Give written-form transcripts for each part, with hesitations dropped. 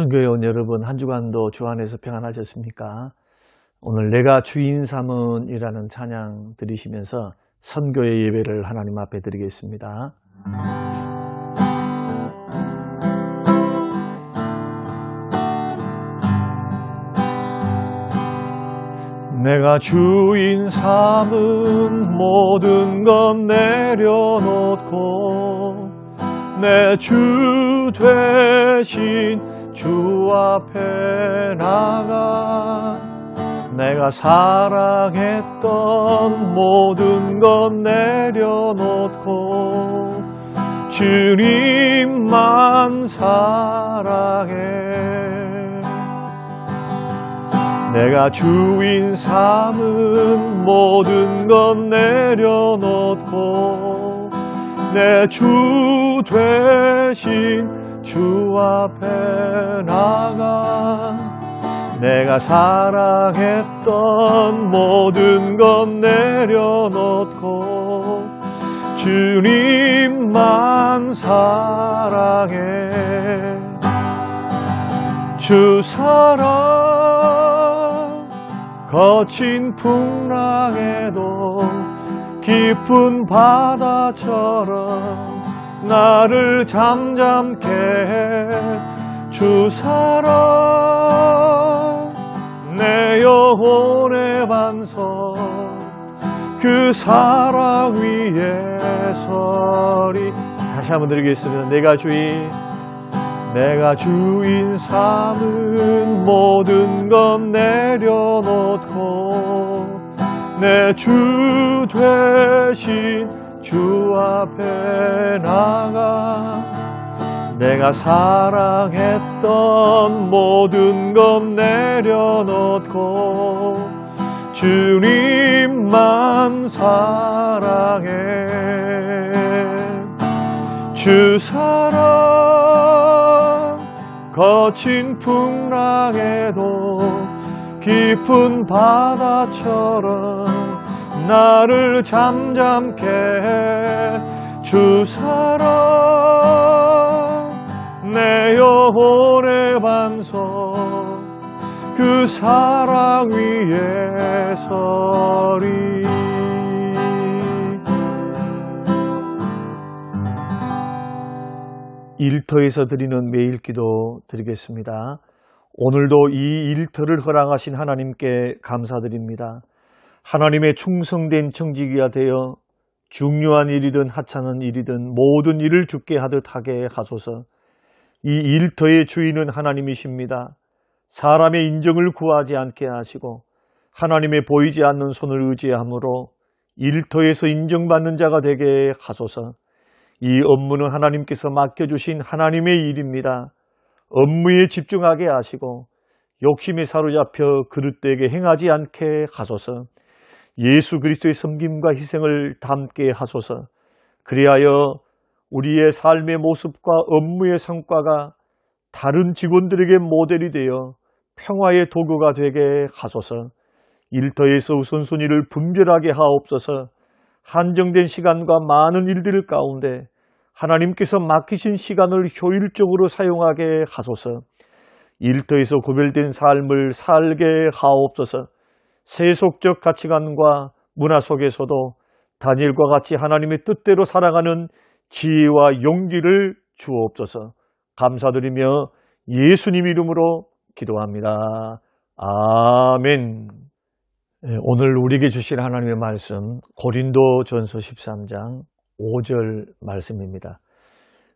선교회원 여러분, 한 주간도 주 안에서 평안하셨습니까? 오늘 내가 주인 삼은이라는 찬양 들으시면서 선교의 예배를 하나님 앞에 드리겠습니다. 내가 주인 삼은 모든 것 내려놓고 내 주 되신 주 앞에 나가 내가 사랑했던 모든 것 내려놓고 주님만 사랑해. 내가 주인 삼은 모든 것 내려놓고 내 주 되신 주 앞에 나가 내가 사랑했던 모든 것 내려놓고 주님만 사랑해. 주 사랑 거친 풍랑에도 깊은 바다처럼 나를 잠잠케 해. 주 사랑 내 영혼의 반석 그 사랑 위에 서리. 다시 한번 드리겠습니다. 내가 주인 삼은 모든 것 내려놓고 내 주 되신 주 앞에 나가 내가 사랑했던 모든 것 내려놓고 주님만 사랑해. 주 사랑 거친 풍랑에도 깊은 바다처럼 나를 잠잠케 해. 주 사랑 내 영혼의 반석 그 사랑 위에 서리. 일터에서 드리는 매일 기도 드리겠습니다. 오늘도 이 일터를 허락하신 하나님께 감사드립니다. 하나님의 충성된 청지기가 되어 중요한 일이든 하찮은 일이든 모든 일을 주께 하듯 하게 하소서. 이 일터의 주인은 하나님이십니다. 사람의 인정을 구하지 않게 하시고 하나님의 보이지 않는 손을 의지함으로 일터에서 인정받는 자가 되게 하소서. 이 업무는 하나님께서 맡겨주신 하나님의 일입니다. 업무에 집중하게 하시고 욕심에 사로잡혀 그릇되게 행하지 않게 하소서. 예수 그리스도의 섬김과 희생을 담게 하소서. 그리하여 우리의 삶의 모습과 업무의 성과가 다른 직원들에게 모델이 되어 평화의 도구가 되게 하소서. 일터에서 우선순위를 분별하게 하옵소서. 한정된 시간과 많은 일들 가운데 하나님께서 맡기신 시간을 효율적으로 사용하게 하소서. 일터에서 구별된 삶을 살게 하옵소서. 세속적 가치관과 문화 속에서도 다니엘과 같이 하나님의 뜻대로 살아가는 지혜와 용기를 주옵소서. 감사드리며 예수님 이름으로 기도합니다. 아멘. 오늘 우리에게 주실 하나님의 말씀 고린도전서 13장 5절 말씀입니다.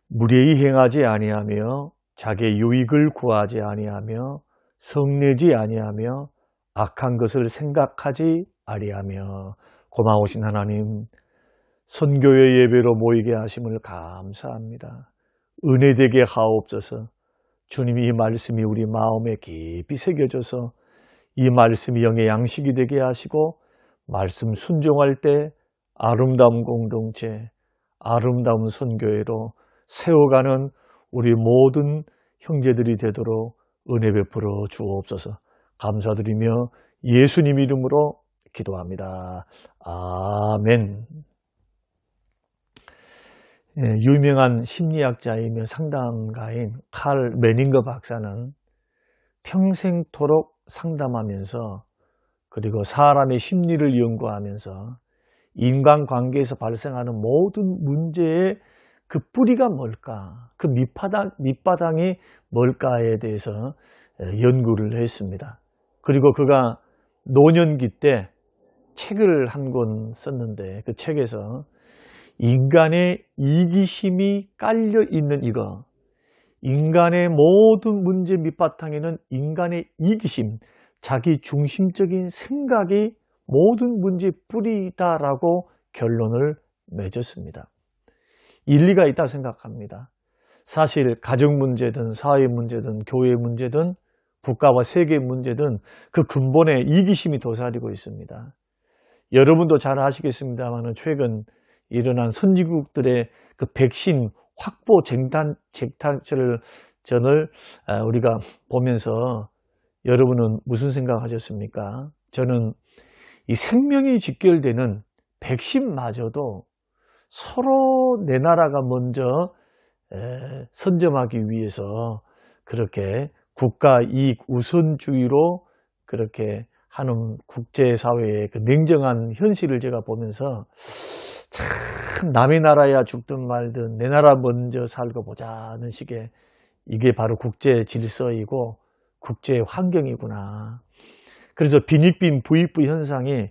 무례히 행하지 아니하며 자기의 유익을 구하지 아니하며 성내지 아니하며 악한 것을 생각하지 아니하며. 고마우신 하나님, 선교회 예배로 모이게 하심을 감사합니다. 은혜되게 하옵소서. 주님이 이 말씀이 우리 마음에 깊이 새겨져서 이 말씀이 영의 양식이 되게 하시고 말씀 순종할 때 아름다운 공동체, 아름다운 선교회로 세워가는 우리 모든 형제들이 되도록 은혜 베풀어 주옵소서. 감사드리며 예수님 이름으로 기도합니다. 아멘. 유명한 심리학자이며 상담가인 칼 메닝거 박사는 평생토록 상담하면서 그리고 사람의 심리를 연구하면서 인간관계에서 발생하는 모든 문제의 그 뿌리가 뭘까, 그 밑바닥이 뭘까에 대해서 연구를 했습니다. 그리고 그가 노년기 때 책을 한 권 썼는데 그 책에서 인간의 이기심이 깔려 있는 이거, 인간의 모든 문제 밑바탕에는 인간의 이기심, 자기 중심적인 생각이 모든 문제의 뿌리다라고 결론을 맺었습니다. 일리가 있다 생각합니다. 사실 가정 문제든 사회 문제든 교회 문제든 국가와 세계 문제든 그 근본에 이기심이 도사리고 있습니다. 여러분도 잘 아시겠습니다만 최근 일어난 선진국들의 그 백신 확보 쟁탈전을 우리가 보면서 여러분은 무슨 생각하셨습니까? 저는 이 생명이 직결되는 백신마저도 서로 내 나라가 먼저 선점하기 위해서 그렇게 국가 이익 우선주의로 그렇게 하는 국제사회의 그 냉정한 현실을 제가 보면서 참 남의 나라야 죽든 말든 내 나라 먼저 살고 보자는 식의 이게 바로 국제 질서이고 국제 환경이구나. 그래서 빈익빈 부익부 현상이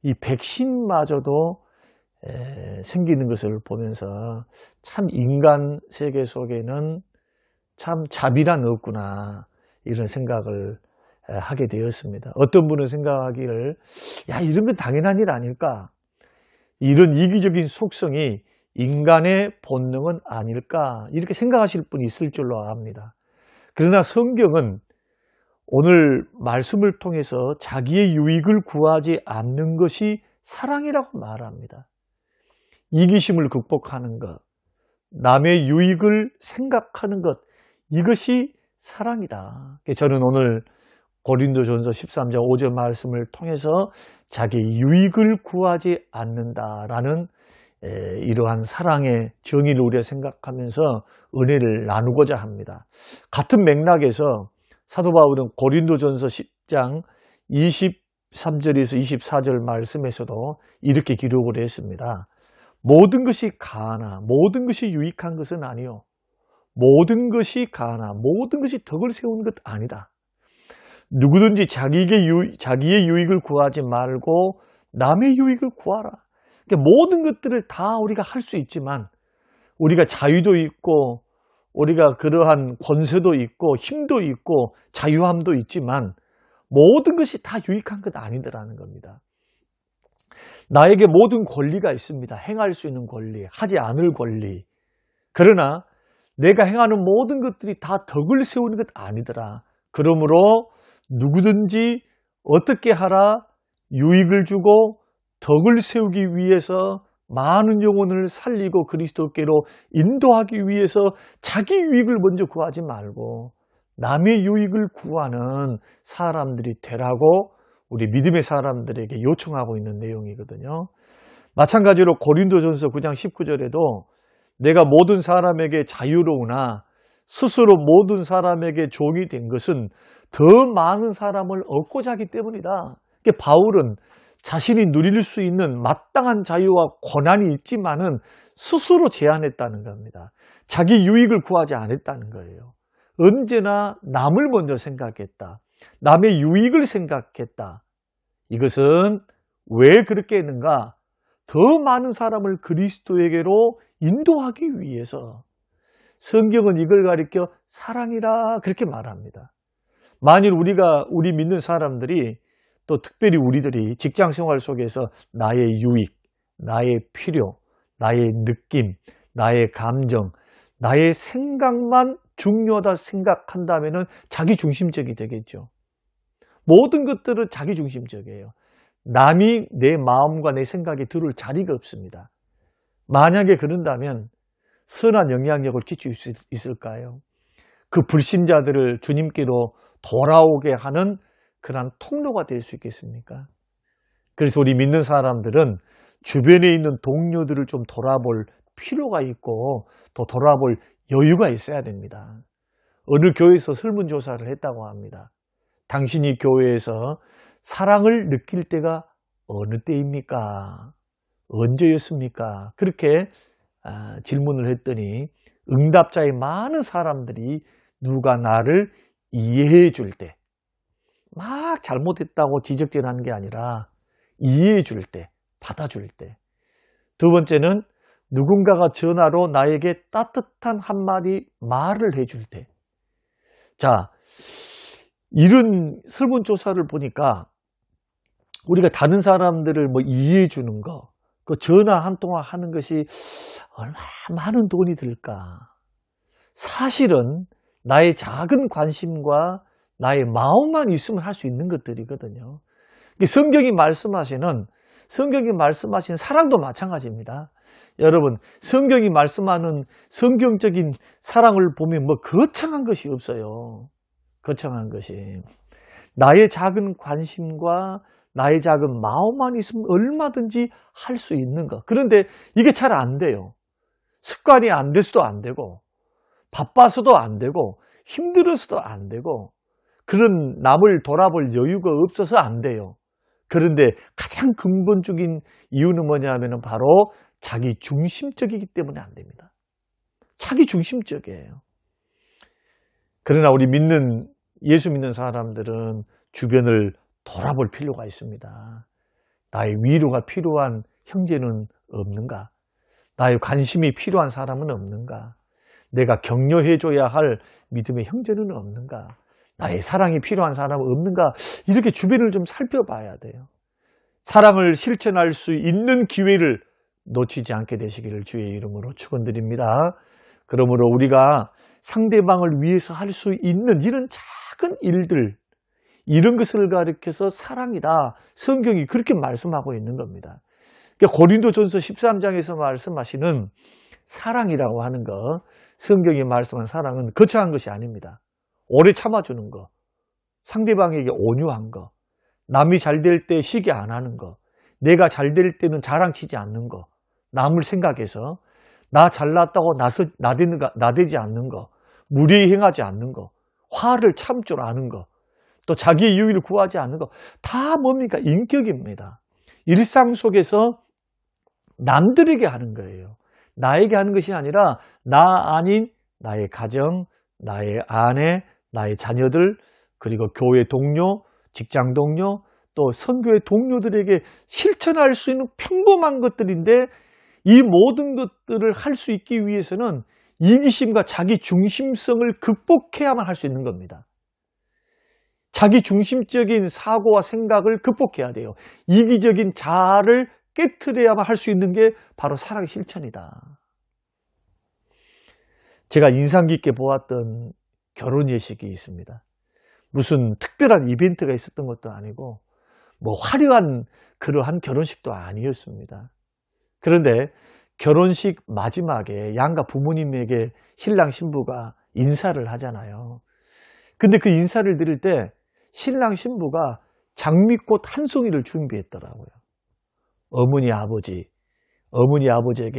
이 백신마저도 생기는 것을 보면서 참 인간 세계 속에는 참 자비란 없구나 이런 생각을 하게 되었습니다. 어떤 분은 생각하기를 야 이런 건 당연한 일 아닐까, 이런 이기적인 속성이 인간의 본능은 아닐까 이렇게 생각하실 분이 있을 줄로 압니다. 그러나 성경은 오늘 말씀을 통해서 자기의 유익을 구하지 않는 것이 사랑이라고 말합니다. 이기심을 극복하는 것, 남의 유익을 생각하는 것, 이것이 사랑이다. 저는 오늘 고린도전서 13장 5절 말씀을 통해서 자기의 유익을 구하지 않는다라는 이러한 사랑의 정의를 우리가 생각하면서 은혜를 나누고자 합니다. 같은 맥락에서 사도 바울은 고린도전서 10장 23절에서 24절 말씀에서도 이렇게 기록을 했습니다. 모든 것이 가하나 모든 것이 유익한 것은 아니요, 모든 것이 가하나 모든 것이 덕을 세우는 것 아니다. 누구든지 자기의 유익을 구하지 말고 남의 유익을 구하라. 그러니까 모든 것들을 다 우리가 할 수 있지만, 우리가 자유도 있고 우리가 그러한 권세도 있고 힘도 있고 자유함도 있지만 모든 것이 다 유익한 것 아니더라는 겁니다. 나에게 모든 권리가 있습니다. 행할 수 있는 권리, 하지 않을 권리. 그러나 내가 행하는 모든 것들이 다 덕을 세우는 것 아니더라. 그러므로 누구든지 어떻게 하라, 유익을 주고 덕을 세우기 위해서 많은 영혼을 살리고 그리스도께로 인도하기 위해서 자기 유익을 먼저 구하지 말고 남의 유익을 구하는 사람들이 되라고 우리 믿음의 사람들에게 요청하고 있는 내용이거든요. 마찬가지로 고린도전서 9장 19절에도 내가 모든 사람에게 자유로우나 스스로 모든 사람에게 종이 된 것은 더 많은 사람을 얻고자 하기 때문이다. 바울은 자신이 누릴 수 있는 마땅한 자유와 권한이 있지만은 스스로 제한했다는 겁니다. 자기 유익을 구하지 않았다는 거예요. 언제나 남을 먼저 생각했다. 남의 유익을 생각했다. 이것은 왜 그렇게 했는가? 더 많은 사람을 그리스도에게로 인도하기 위해서. 성경은 이걸 가리켜 사랑이라 그렇게 말합니다. 만일 우리 믿는 사람들이, 또 특별히 우리들이 직장 생활 속에서 나의 유익, 나의 필요, 나의 느낌, 나의 감정, 나의 생각만 중요하다 생각한다면 자기 중심적이 되겠죠. 모든 것들은 자기 중심적이에요. 남이 내 마음과 내 생각에 들을 자리가 없습니다. 만약에 그런다면 선한 영향력을 끼칠 수 있을까요? 그 불신자들을 주님께로 돌아오게 하는 그런 통로가 될 수 있겠습니까? 그래서 우리 믿는 사람들은 주변에 있는 동료들을 좀 돌아볼 필요가 있고 또 돌아볼 여유가 있어야 됩니다. 어느 교회에서 설문조사를 했다고 합니다. 당신이 교회에서 사랑을 느낄 때가 어느 때입니까? 언제였습니까? 그렇게 질문을 했더니 응답자의 많은 사람들이 누가 나를 이해해 줄 때, 막 잘못했다고 지적질하는 게 아니라 이해해 줄 때, 받아줄 때. 두 번째는 누군가가 전화로 나에게 따뜻한 한마디 말을 해줄 때. 자, 이런 설문조사를 보니까 우리가 다른 사람들을 뭐 이해해 주는 거, 그 전화 한 통화 하는 것이 얼마나 많은 돈이 들까? 사실은 나의 작은 관심과 나의 마음만 있으면 할 수 있는 것들이거든요. 성경이 말씀하신 사랑도 마찬가지입니다. 여러분, 성경이 말씀하는 성경적인 사랑을 보면 뭐 거창한 것이 없어요. 거창한 것이. 나의 작은 관심과 나의 작은 마음만 있으면 얼마든지 할 수 있는 것. 그런데 이게 잘 안 돼요. 습관이 안 돼서도 안 되고, 바빠서도 안 되고, 힘들어서도 안 되고, 그런 남을 돌아볼 여유가 없어서 안 돼요. 그런데 가장 근본적인 이유는 뭐냐면 바로 자기 중심적이기 때문에 안 됩니다. 자기 중심적이에요. 그러나 우리 예수 믿는 사람들은 주변을 돌아볼 필요가 있습니다. 나의 위로가 필요한 형제는 없는가? 나의 관심이 필요한 사람은 없는가? 내가 격려해줘야 할 믿음의 형제는 없는가? 나의 사랑이 필요한 사람은 없는가? 이렇게 주변을 좀 살펴봐야 돼요. 사랑을 실천할 수 있는 기회를 놓치지 않게 되시기를 주의 이름으로 축원드립니다. 그러므로 우리가 상대방을 위해서 할 수 있는 이런 작은 일들, 이런 것을 가리켜서 사랑이다. 성경이 그렇게 말씀하고 있는 겁니다. 고린도전서 13장에서 말씀하시는 사랑이라고 하는 것, 성경이 말씀한 사랑은 거창한 것이 아닙니다. 오래 참아주는 것, 상대방에게 온유한 것, 남이 잘 될 때 시기 안 하는 것, 내가 잘 될 때는 자랑치지 않는 것, 남을 생각해서 나 잘났다고 나대지 않는 것, 무리히 행하지 않는 것, 화를 참 줄 아는 것, 또 자기의 유익을 구하지 않는 것, 다 뭡니까? 인격입니다. 일상 속에서 남들에게 하는 거예요. 나에게 하는 것이 아니라 나 아닌 나의 가정, 나의 아내, 나의 자녀들, 그리고 교회 동료, 직장 동료, 또 선교의 동료들에게 실천할 수 있는 평범한 것들인데 이 모든 것들을 할 수 있기 위해서는 이기심과 자기 중심성을 극복해야만 할 수 있는 겁니다. 자기 중심적인 사고와 생각을 극복해야 돼요. 이기적인 자아를 깨트려야만 할 수 있는 게 바로 사랑의 실천이다. 제가 인상 깊게 보았던 결혼 예식이 있습니다. 무슨 특별한 이벤트가 있었던 것도 아니고 뭐 화려한 그러한 결혼식도 아니었습니다. 그런데 결혼식 마지막에 양가 부모님에게 신랑 신부가 인사를 하잖아요. 근데 그 인사를 드릴 때 신랑 신부가 장미꽃 한 송이를 준비했더라고요. 어머니 아버지에게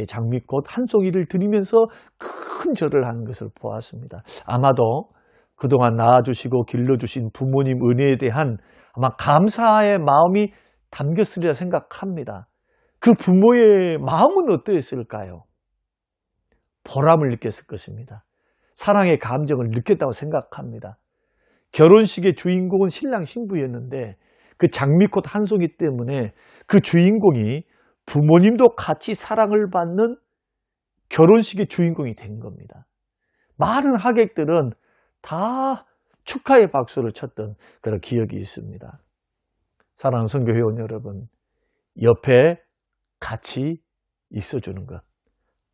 장미꽃 한 송이를 드리면서 큰 절을 하는 것을 보았습니다. 아마도 그동안 낳아주시고 길러주신 부모님 은혜에 대한 아마 감사의 마음이 담겼으리라 생각합니다. 그 부모의 마음은 어떠했을까요? 보람을 느꼈을 것입니다. 사랑의 감정을 느꼈다고 생각합니다. 결혼식의 주인공은 신랑 신부였는데 그 장미꽃 한 송이 때문에 그 주인공이 부모님도 같이 사랑을 받는 결혼식의 주인공이 된 겁니다. 많은 하객들은 다 축하의 박수를 쳤던 그런 기억이 있습니다. 사랑하는 선교회원 여러분, 옆에 같이 있어주는 것,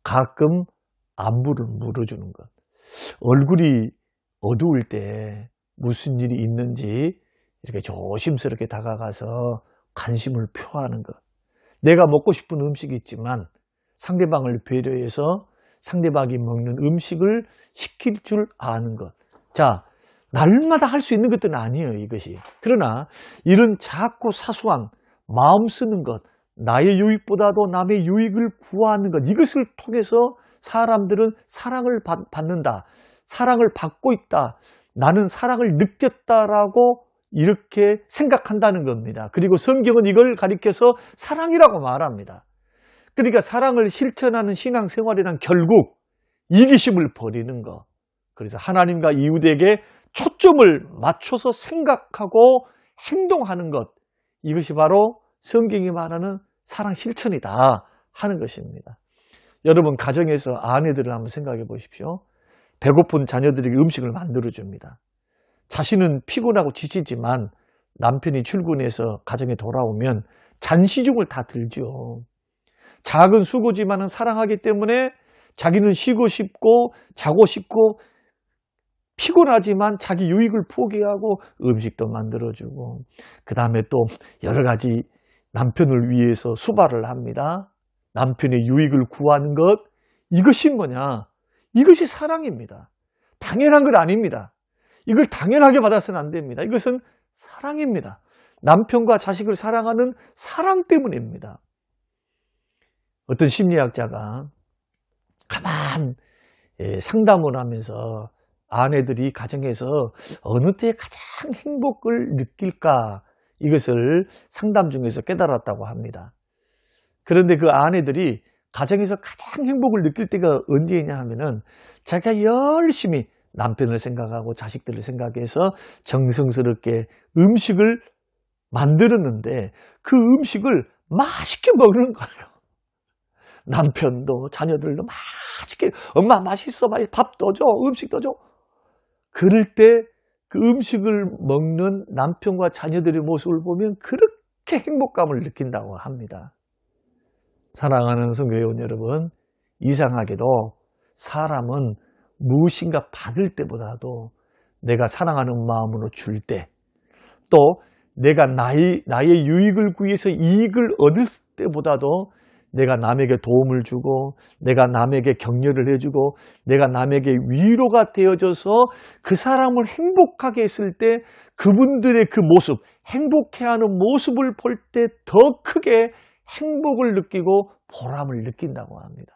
가끔 안부를 물어주는 것, 얼굴이 어두울 때 무슨 일이 있는지 이렇게 조심스럽게 다가가서 관심을 표하는 것, 내가 먹고 싶은 음식이 있지만 상대방을 배려해서 상대방이 먹는 음식을 시킬 줄 아는 것. 자, 날마다 할 수 있는 것들은 아니에요, 이것이. 그러나 이런 작고 사소한 마음 쓰는 것, 나의 유익보다도 남의 유익을 구하는 것, 이것을 통해서 사람들은 사랑을 받는다. 사랑을 받고 있다. 나는 사랑을 느꼈다라고 이렇게 생각한다는 겁니다. 그리고 성경은 이걸 가리켜서 사랑이라고 말합니다. 그러니까 사랑을 실천하는 신앙생활이란 결국 이기심을 버리는 것. 그래서 하나님과 이웃에게 초점을 맞춰서 생각하고 행동하는 것. 이것이 바로 성경이 말하는 사랑 실천이다 하는 것입니다. 여러분 가정에서 아내들을 한번 생각해 보십시오. 배고픈 자녀들에게 음식을 만들어줍니다. 자신은 피곤하고 지치지만 남편이 출근해서 가정에 돌아오면 잔시중을 다 들죠. 작은 수고지만은 사랑하기 때문에 자기는 쉬고 싶고 자고 싶고 피곤하지만 자기 유익을 포기하고 음식도 만들어주고 그 다음에 또 여러 가지 남편을 위해서 수발을 합니다. 남편의 유익을 구하는 것, 이것이 뭐냐? 이것이 사랑입니다. 당연한 것 아닙니다. 이걸 당연하게 받아서는 안 됩니다. 이것은 사랑입니다. 남편과 자식을 사랑하는 사랑 때문입니다. 어떤 심리학자가 가만 상담을 하면서 아내들이 가정에서 어느 때 가장 행복을 느낄까 이것을 상담 중에서 깨달았다고 합니다. 그런데 그 아내들이 가정에서 가장 행복을 느낄 때가 언제냐 하면은 자기가 열심히 남편을 생각하고 자식들을 생각해서 정성스럽게 음식을 만들었는데 그 음식을 맛있게 먹는 거예요. 남편도 자녀들도 맛있게 엄마 맛있어 밥도 줘 음식도 줘. 그럴 때 그 음식을 먹는 남편과 자녀들의 모습을 보면 그렇게 행복감을 느낀다고 합니다. 사랑하는 성교회원 여러분, 이상하게도 사람은 무엇인가 받을 때보다도 내가 사랑하는 마음으로 줄 때, 또 내가 나의 유익을 구해서 이익을 얻을 때보다도 내가 남에게 도움을 주고 내가 남에게 격려를 해주고 내가 남에게 위로가 되어져서 그 사람을 행복하게 했을 때 그분들의 그 모습, 행복해하는 모습을 볼 때 더 크게 행복을 느끼고 보람을 느낀다고 합니다.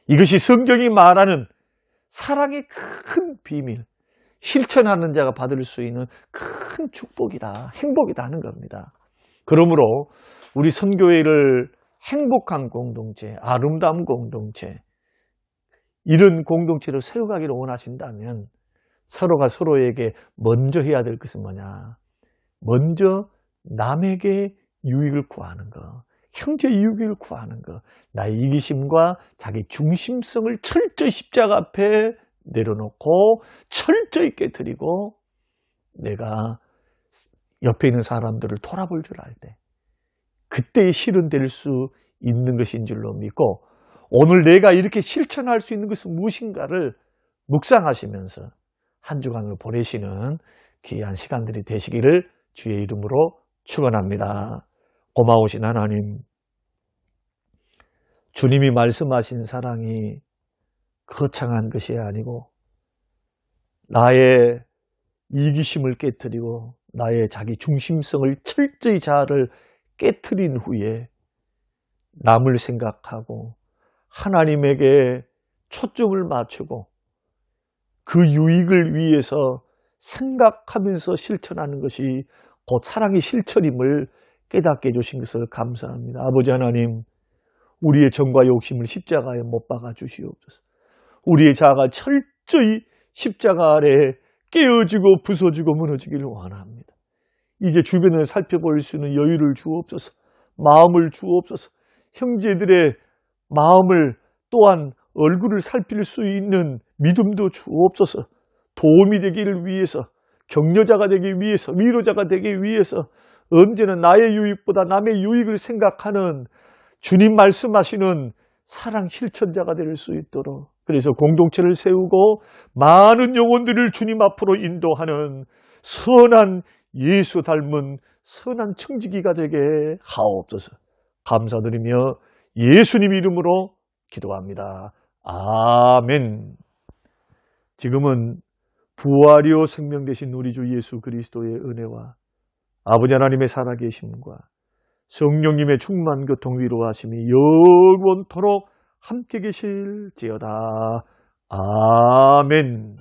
이것이 성경이 말하는 사랑의 큰 비밀, 실천하는 자가 받을 수 있는 큰 축복이다, 행복이다 하는 겁니다. 그러므로 우리 선교회를 행복한 공동체, 아름다운 공동체, 이런 공동체를 세워가기를 원하신다면 서로가 서로에게 먼저 해야 될 것은 뭐냐? 먼저 남에게 유익을 구하는 것, 형제 유익을 구하는 것, 나의 이기심과 자기 중심성을 철저히 십자가 앞에 내려놓고 철저히 깨트리고 내가 옆에 있는 사람들을 돌아볼 줄 알 때 그때의 실현될 수 있는 것인 줄로 믿고 오늘 내가 이렇게 실천할 수 있는 것은 무엇인가를 묵상하시면서 한 주간을 보내시는 귀한 시간들이 되시기를 주의 이름으로 축원합니다. 고마우신 하나님, 주님이 말씀하신 사랑이 거창한 것이 아니고 나의 이기심을 깨트리고 나의 자기 중심성을 철저히 자아를 깨트린 후에 남을 생각하고 하나님에게 초점을 맞추고 그 유익을 위해서 생각하면서 실천하는 것이 곧 사랑의 실천임을 깨닫게 해주신 것을 감사합니다. 아버지 하나님, 우리의 정과 욕심을 십자가에 못 박아 주시옵소서. 우리의 자아가 철저히 십자가 아래에 깨어지고 부서지고 무너지기를 원합니다. 이제 주변을 살펴볼 수 있는 여유를 주옵소서. 마음을 주옵소서. 형제들의 마음을 또한 얼굴을 살필 수 있는 믿음도 주옵소서. 도움이 되기를 위해서, 격려자가 되기 위해서, 위로자가 되기 위해서 언제나 나의 유익보다 남의 유익을 생각하는 주님 말씀하시는 사랑 실천자가 될 수 있도록, 그래서 공동체를 세우고 많은 영혼들을 주님 앞으로 인도하는 선한 예수 닮은 선한 청지기가 되게 하옵소서. 감사드리며 예수님 이름으로 기도합니다. 아멘. 지금은 부활이요 생명 되신 우리 주 예수 그리스도의 은혜와 아버지 하나님의 살아계심과 성령님의 충만 교통 위로하심이 영원토록 함께 계실지어다. 아멘.